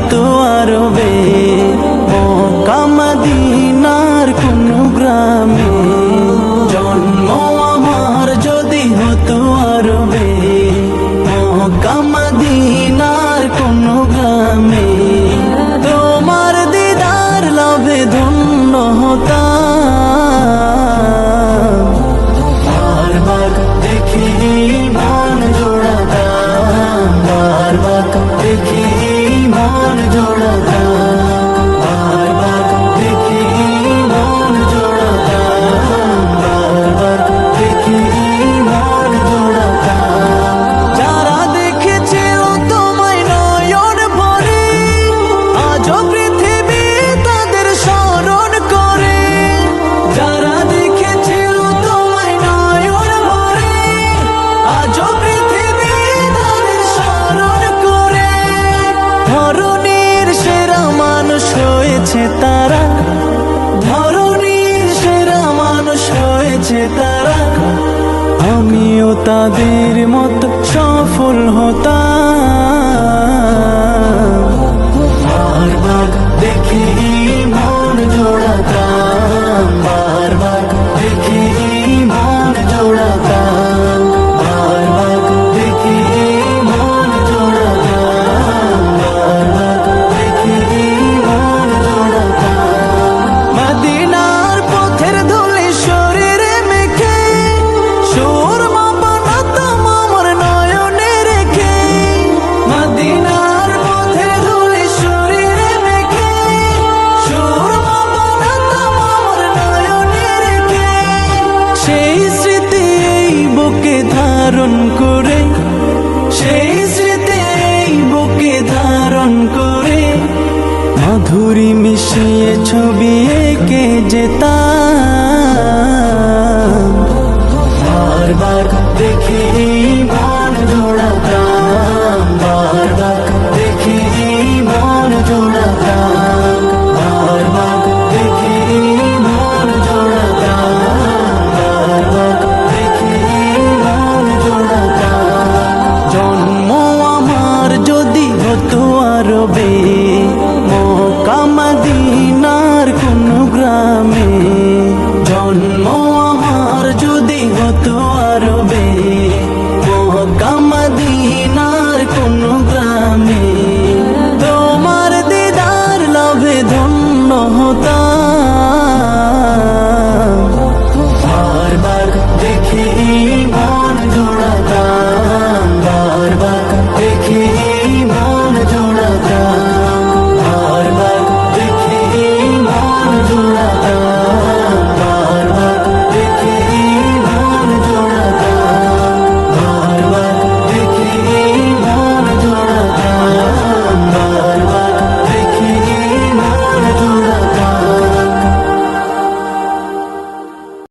হতো আরবে, মক্কা মদিনার কোন গ্রামে। জন্ম আমার যদি হতো আরবে, মক্কা মদিনার কোন গ্রামে। তোমার দিদার লাভে ধন্য হতাম, বারবার দেখি মন জোড়াতাম, বারবার দেখি মন জোড়াতাম, বারবার দেখি মন জোড়াতাম, বারবার দেখি মন জোড়াতাম। যারা দেখেছিল তোমায় নয়ন ভরে, আজও পৃথিবী তাদের স্মরণ করে। যারা দেখেছিল তোমায় নয়ন ভরে, আজও পৃথিবী তাদের স্মরণ করে। ধরনীর সেরা মানুষ হয়েছে তারা, ধরনীর সেরা মানুষ হয়েছে তারা। আমিও তাদের মতো সফল হতাম, বারবার দেখি মন জোড়াতাম, বারবার দেখি মন জোড়াতাম, বারবার দেখি মন জোড়াতাম, বারবার দেখি মন জোড়াতাম। মদিনার পথের ধুলি শরীরে মেখে, সুরমা বানাতাম আমার নয়নে রেখে। মদিনার পথের ধুলি শরীরে মেখে, সুরমা বানাতাম আমার নয়নে রেখে। সেই স্মৃতি এই বুকে ধারণ করে, সেই স্মৃতি এই বুকে ধারণ করে। মাধুরী মিশিয়ে ছবি এঁকে যেতাম, বারবার দেখি